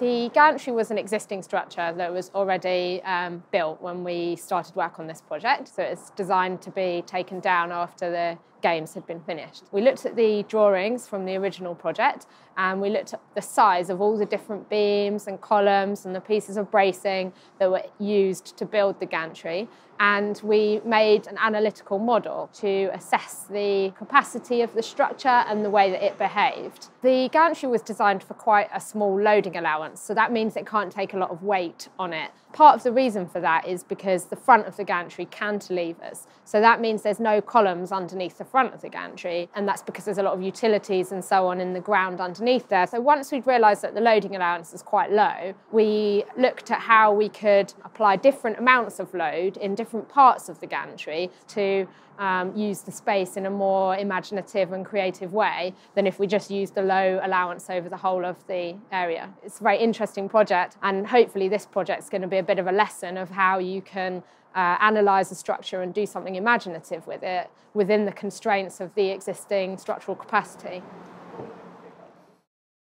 The gantry was an existing structure that was already built when we started work on this project, so it's designed to be taken down after the games had been finished. We looked at the drawings from the original project and we looked at the size of all the different beams and columns and the pieces of bracing that were used to build the gantry, and we made an analytical model to assess the capacity of the structure and the way that it behaved. The gantry was designed for quite a small loading allowance, so that means it can't take a lot of weight on it. Part of the reason for that is because the front of the gantry cantilevers, so that means there's no columns underneath the front of the gantry, and that's because there's a lot of utilities and so on in the ground underneath there. So once we'd realised that the loading allowance is quite low, we looked at how we could apply different amounts of load in different parts of the gantry to use the space in a more imaginative and creative way than if we just used the low allowance over the whole of the area. It's a very interesting project, and hopefully this project's going to be a bit of a lesson of how you can analyse a structure and do something imaginative with it within the constraints of the existing structural capacity.